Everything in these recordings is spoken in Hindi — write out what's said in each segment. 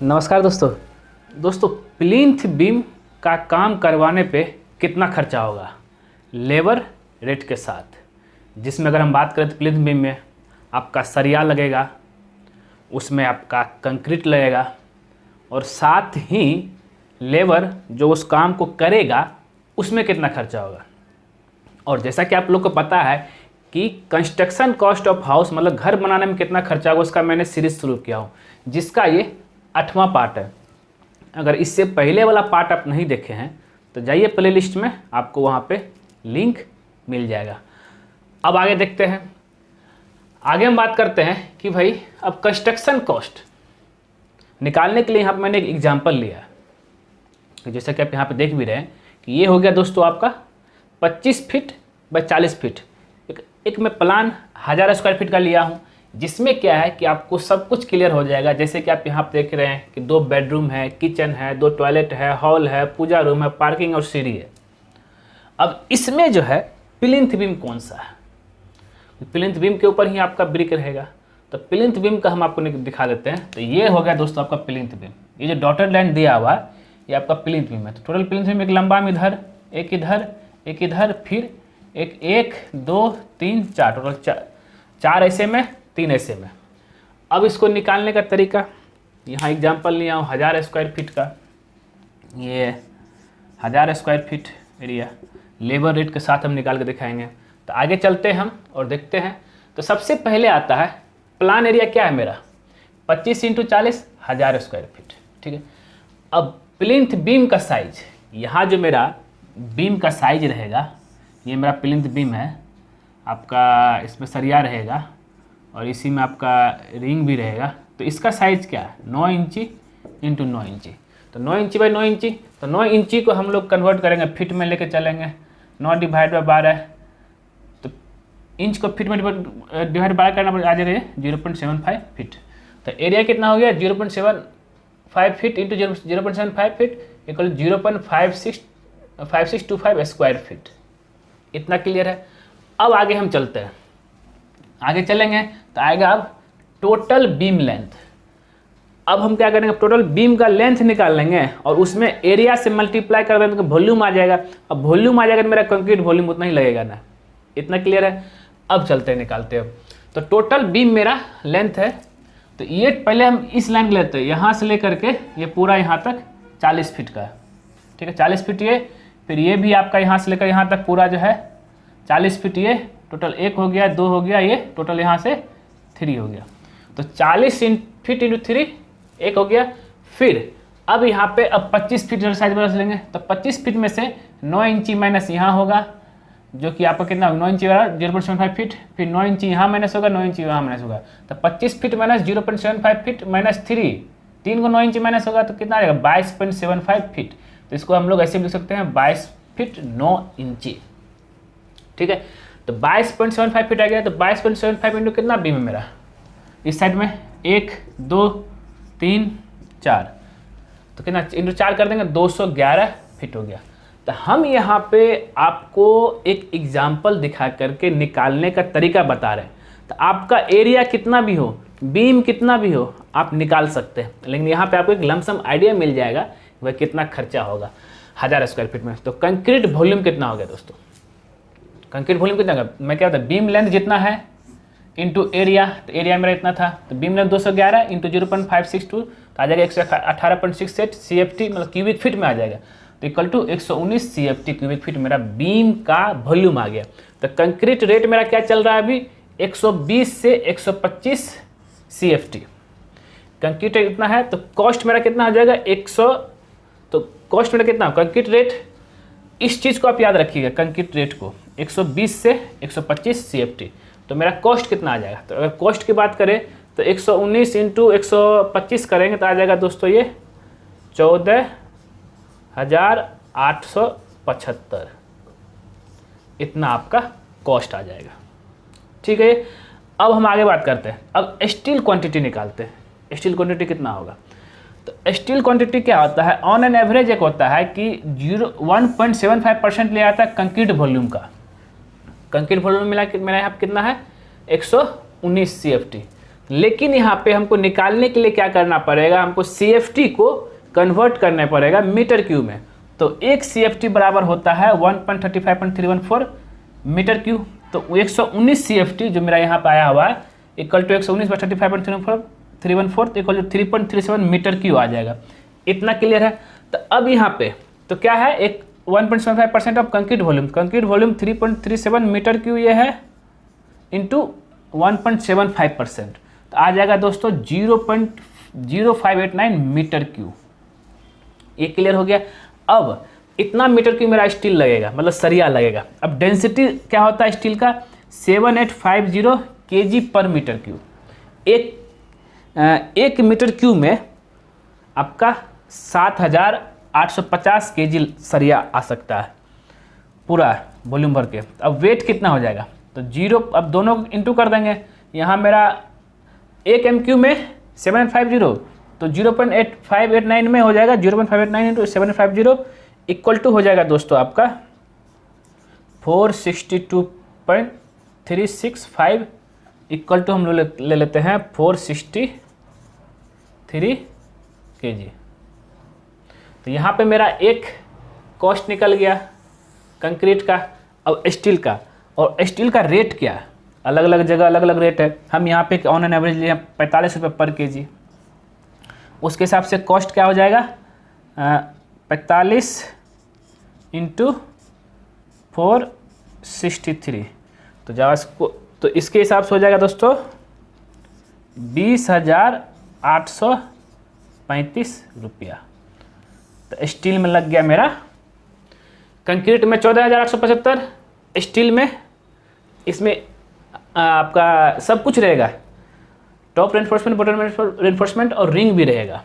नमस्कार दोस्तों प्लिंथ बीम का काम करवाने पे कितना खर्चा होगा लेबर रेट के साथ, जिसमें अगर हम बात करें तो प्लिंथ बीम में आपका सरिया लगेगा, उसमें आपका कंक्रीट लगेगा और साथ ही लेबर जो उस काम को करेगा उसमें कितना खर्चा होगा। और जैसा कि आप लोग को पता है कि कंस्ट्रक्शन कॉस्ट ऑफ हाउस मतलब घर बनाने में कितना खर्चा होगा, उसका मैंने सीरीज शुरू किया हूँ जिसका ये 8वां पार्ट है। अगर इससे पहले वाला पार्ट आप नहीं देखे हैं तो जाइए प्लेलिस्ट में, आपको वहाँ पे लिंक मिल जाएगा। अब आगे देखते हैं। आगे हम बात करते हैं कि भाई अब कंस्ट्रक्शन कॉस्ट निकालने के लिए यहाँ पर मैंने एक एग्जांपल लिया है। जैसा कि आप यहाँ पे देख भी रहे हैं कि ये हो गया दोस्तों आपका 25 फीट बाय 40 फीट। एक मैं प्लान 1000 स्क्वायर फीट का लिया हूँ, जिसमें क्या है कि आपको सब कुछ क्लियर हो जाएगा। जैसे कि आप यहाँ पे देख रहे हैं कि 2 बेडरूम है, किचन है, 2 टॉयलेट है, हॉल है, पूजा रूम है, पार्किंग और सीढ़ी है। अब इसमें जो है प्लिंथ बीम कौन सा है, प्लिंथ बीम के ऊपर ही आपका ब्रिक रहेगा। तो प्लिंथ बीम का हम आपको दिखा देते हैं। तो ये हो गया दोस्तों आपका प्लिंथ बीम। ये जो डॉटेड लाइन दिया हुआ है ये आपका प्लिंथ बीम है। तो टोटल प्लिंथ बीम एक लंबा में इधर, एक इधर, एक इधर, फिर एक 2 3 4, टोटल 4 ऐसे में, 3 ऐसे में। अब इसको निकालने का तरीका, यहाँ एग्जांपल लिया हूँ 1000 स्क्वायर फीट का। ये 1000 square feet area labour rate के साथ हम निकाल के दिखाएंगे। तो आगे चलते हैं हम और देखते हैं। तो सबसे पहले आता है प्लान एरिया क्या है मेरा 25 × 40 1000 स्क्वायर फीट, ठीक है। अब प्लिंथ बीम का साइज, यहाँ जो मेरा बीम का साइज रहेगा, ये मेरा प्लिंथ बीम है आपका, इसमें सरिया रहेगा और इसी में आपका रिंग भी रहेगा। तो इसका साइज़ क्या है 9 इंची × 9 इंची। तो 9 इंची बाई 9 इंची, तो 9 इंची को हम लोग कन्वर्ट करेंगे फिट में लेके चलेंगे। 9 डिवाइड बाई 12, तो इंच को फिट में डिवाइड 12 करना आ जाएगा ये 0.75 फीट। तो एरिया कितना हो गया 0.75 feet into 0.75 feet equal 0.5625 square feet. इतना क्लियर है। अब आगे हम चलते हैं, आगे चलेंगे तो आएगा अब टोटल बीम लेंथ। अब हम क्या करेंगे, टोटल बीम का लेंथ निकाल लेंगे और उसमें एरिया से मल्टीप्लाई कर देंगे तो वॉल्यूम आ जाएगा। अब वॉल्यूम आ जाएगा तो मेरा कंक्रीट वॉल्यूम उतना ही लगेगा ना। इतना क्लियर है। अब चलते हैं निकालते हैं। तो टोटल बीम मेरा लेंथ है, तो ये पहले हम इस लाइन लेते हैं, यहाँ से लेकर के ये पूरा यहाँ तक 40 फीट का है, ठीक है। 40 फीट ये, फिर ये भी आपका यहाँ से लेकर यहाँ तक पूरा जो है 40 फीट। ये टोटल 1 हो गया, 2 हो गया, ये टोटल यहाँ से 3 हो गया। तो 40 फीट इंटू 3 1 हो गया। फिर अब यहाँ पे अब 25 फीट साइज बना लेंगे। तो 25 फीट में से 9 इंची माइनस यहाँ होगा, जो कि आपका कितना 9 इंची वाला 0.75 फीट, फिर 9 इंची यहाँ माइनस होगा, 9 इंची यहाँ माइनस होगा। तो 25 फीट माइनस 0.75 फीट माइनस 3 को 9 इंची माइनस होगा तो कितना आ जाएगा 22.75 फीट। तो इसको हम लोग ऐसे भी लिख सकते हैं 22 फीट 9 इंची, ठीक है। तो 22.75 फीट आ गया। तो 22.75 इंटू कितना बीम है मेरा, इस साइड में 1 2 3 4, तो कितना इंटू 4 कर देंगे 211 फीट हो गया। तो हम यहाँ पे आपको एक एग्जाम्पल दिखा करके निकालने का तरीका बता रहे हैं। तो आपका एरिया कितना भी हो, बीम कितना भी हो, आप निकाल सकते हैं, लेकिन यहाँ पे आपको एक लमसम आइडिया मिल जाएगा वह कितना खर्चा होगा 1000 स्क्वायर फीट में। तो कंक्रीट वॉल्यूम कितना हो गया दोस्तों, कंक्रीट वॉल्यूम कितना होगा, मैं क्या होता है बीम लेंथ जितना है इंटू एरिया। तो एरिया मेरा इतना था, तो बीम लेंथ 211 इंटू 0.562 तो आ जाएगा 118.68 CFT, मतलब क्यूबिक फीट में आ जाएगा। तो equal to 119 CFT cubic feet मेरा बीम का वॉल्यूम आ गया। तो कंक्रीट रेट मेरा क्या चल रहा है अभी 120 से 125 CFT कंक्रीट रेट इतना है। तो कॉस्ट मेरा कितना हो जाएगा 100, तो कॉस्ट मेरा कितना कंक्रीट रेट, इस चीज़ को आप याद रखिएगा, कंक्रीट रेट को 120 से 125 CFT। तो मेरा कॉस्ट कितना आ जाएगा, तो अगर कॉस्ट की बात करें तो 119 इंटू 125 करेंगे तो आ जाएगा दोस्तों ये 14,875, इतना आपका कॉस्ट आ जाएगा, ठीक है। अब हम आगे बात करते हैं। अब स्टील क्वांटिटी निकालते हैं। स्टील क्वांटिटी कितना होगा, तो स्टील क्वांटिटी क्या होता है, ऑन एन एवरेज एक होता है कि 1.75% ले आता है कंक्रीट वॉल्यूम का। कंक्रीट वॉल्यूम मिला मेरा यहाँ कितना है 119 CFT। लेकिन यहाँ पे हमको निकालने के लिए क्या करना पड़ेगा, हमको CFT को कन्वर्ट करना पड़ेगा मीटर क्यूब में। तो एक CFT बराबर होता है 1.35.314 मीटर क्यूब। तो 119 CFT जो मेरा यहाँ पे आया हुआ है equal to 119/35.314 equal to 3.37 metre cube आ जाएगा। इतना क्लियर है। तो अब यहाँ पे तो क्या है, एक 1.75% of concrete volume 3.37 metre cube ये है इंटू 1.75%, तो आ जाएगा दोस्तों 0.0589 मीटर क्यूब। ये क्लियर हो गया। अब इतना मीटर क्यूब मेरा स्टील लगेगा, मतलब सरिया लगेगा। अब डेंसिटी क्या होता है स्टील का, 7850 kg पर मीटर क्यूब। एक मीटर क्यूब में आपका 7850 kg सरिया आ सकता है पूरा वॉल्यूम भर के। अब वेट कितना हो जाएगा, तो अब दोनों को इंटू कर देंगे। यहाँ मेरा 1 MQ में 750, तो 0.8589 में हो जाएगा 0.589 इंटू 750 इक्वल टू हो जाएगा दोस्तों आपका 462.365 इक्वल टू हम लोग ले लेते हैं 463 kg। तो यहाँ पे मेरा एक कॉस्ट निकल गया कंक्रीट का। अब स्टील का, और स्टील का रेट क्या है, अलग अलग जगह अलग अलग रेट है। हम यहाँ पे ऑन एन एवरेज लिए 45 रुपये पर kg। उसके हिसाब से कॉस्ट क्या हो जाएगा, 45 इंटू 463, तो जब इसको तो इसके हिसाब से हो जाएगा दोस्तों 20,835 रुपया। तो स्टील में लग गया मेरा, कंक्रीट में 14,875, स्टील में इसमें आपका सब कुछ रहेगा, टॉप रेनफोर्समेंट, बॉटम रेनफोर्समेंट और रिंग भी रहेगा।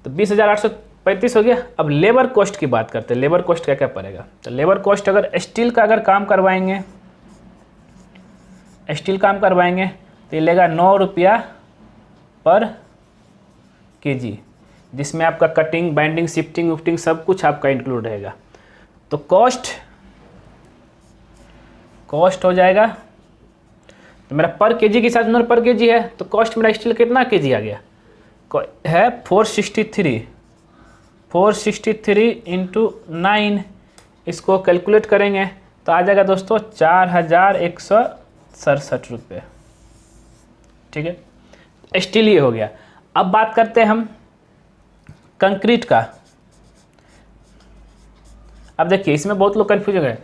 तो 20,835 हो गया। अब लेबर कॉस्ट की बात करते हैं, लेबर कॉस्ट क्या क्या पड़ेगा। तो लेबर कॉस्ट अगर स्टील का अगर काम करवाएंगे, तो ये लेगा 9 रुपया पर kg, जिसमें आपका कटिंग, बाइंडिंग, शिफ्टिंग विफ्टिंग सब कुछ आपका इंक्लूड रहेगा। तो कॉस्ट हो जाएगा, तो मेरा पर kg के साथ पर kg है, तो कॉस्ट मेरा स्टील कितना kg आ गया है 463 इंटू 9, इसको कैलकुलेट करेंगे तो आ जाएगा दोस्तों 4,167 रुपये। ठीक है, स्टील ये हो गया। अब बात करते हैं हम कंक्रीट का। अब देखिए इसमें बहुत लोग कन्फ्यूज हो गए।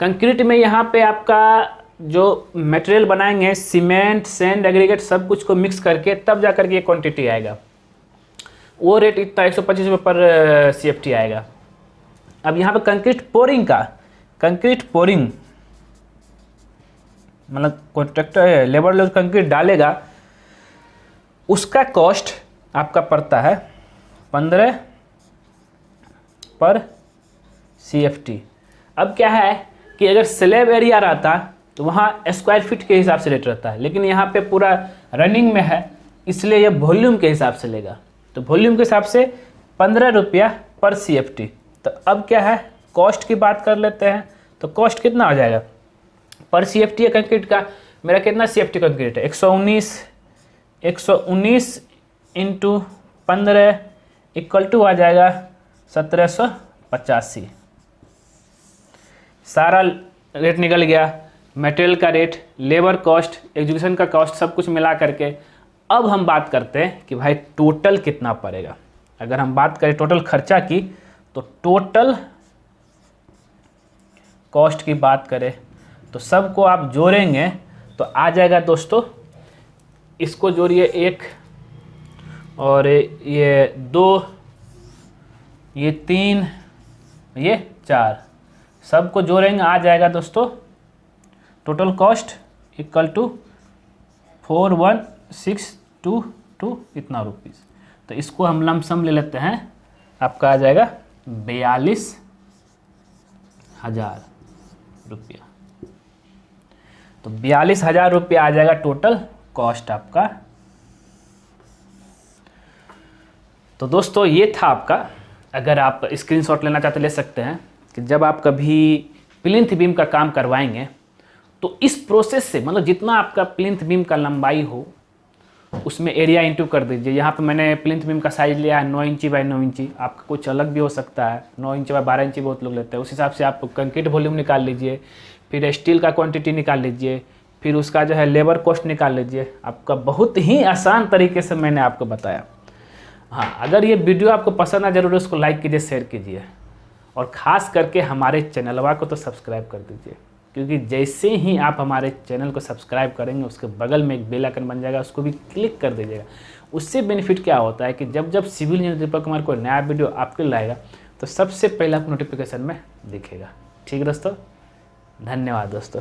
कंक्रीट में यहाँ पे आपका जो मटेरियल बनाएंगे, सीमेंट, सैंड, एग्रीगेट सब कुछ को मिक्स करके तब जा करके ये क्वांटिटी आएगा। वो रेट इतना 125 रुपये पर CFT आएगा। अब यहाँ पे कंक्रीट पोरिंग मतलब कॉन्ट्रैक्टर लेबर लोग कंक्रीट डालेगा, उसका कॉस्ट आपका पड़ता है 15 पर CFT। अब क्या है कि अगर स्लैब एरिया रहता तो वहाँ स्क्वायर फीट के हिसाब से रेट रहता है, लेकिन यहाँ पे पूरा रनिंग में है इसलिए ये वॉल्यूम के हिसाब से लेगा। तो वॉल्यूम के हिसाब से 15 रुपया पर CFT। तो अब क्या है, कॉस्ट की बात कर लेते हैं। तो कॉस्ट कितना आ जाएगा पर CFT है कंक्रीट का, मेरा कितना CFT कंक्रीट है 119 इंटू 15 इक्वल टू आ जाएगा 1785। सारा रेट निकल गया, मटेरियल का रेट, लेबर कॉस्ट, एजुकेशन का कॉस्ट, सब कुछ मिला करके। अब हम बात करते हैं कि भाई टोटल कितना पड़ेगा। अगर हम बात करें टोटल खर्चा की, तो टोटल कॉस्ट की बात करें तो सबको आप जोड़ेंगे तो आ जाएगा दोस्तों, इसको जोड़िए 1 और ये 2, ये 3, ये 4, सबको जोड़ेंगे आ जाएगा दोस्तों टोटल कॉस्ट इक्वल टू 41,622 इतना रुपीस। तो इसको हम लमसम ले लेते हैं, आपका आ जाएगा 42,000 रुपया। तो 42,000 रुपया आ जाएगा टोटल कॉस्ट आपका। तो दोस्तों ये था आपका, अगर आप स्क्रीनशॉट लेना चाहते ले सकते हैं कि जब आप कभी प्लिंथ बीम का काम करवाएंगे तो इस प्रोसेस से, मतलब जितना आपका प्लिंथ बीम का लंबाई हो उसमें एरिया इंटू कर दीजिए। यहाँ पे मैंने प्लिंथ बीम का साइज़ लिया है 9 इंची बाई 9 इंची, आपका कुछ अलग भी हो सकता है, 9 इंची बाई 12 इंची बहुत लोग लेते हैं। उस हिसाब से आप कंक्रीट वॉल्यूम निकाल लीजिए, फिर स्टील का क्वांटिटी निकाल लीजिए, फिर उसका जो है लेबर कॉस्ट निकाल लीजिए। आपका बहुत ही आसान तरीके से मैंने आपको बताया। हाँ, अगर ये वीडियो आपको पसंद आए जरूर उसको लाइक कीजिए, शेयर कीजिए, और ख़ास करके हमारे चैनलवा को तो सब्सक्राइब कर दीजिए, क्योंकि जैसे ही आप हमारे चैनल को सब्सक्राइब करेंगे उसके बगल में एक बेल आइकन बन जाएगा, उसको भी क्लिक कर दीजिएगा। उससे बेनिफिट क्या होता है कि जब जब सिविल इंजीनियर दीपक कुमार कोई नया वीडियो आपके लिए लाएगा तो सबसे पहले आपको नोटिफिकेशन में दिखेगा। ठीक है दोस्तों, धन्यवाद दोस्तों।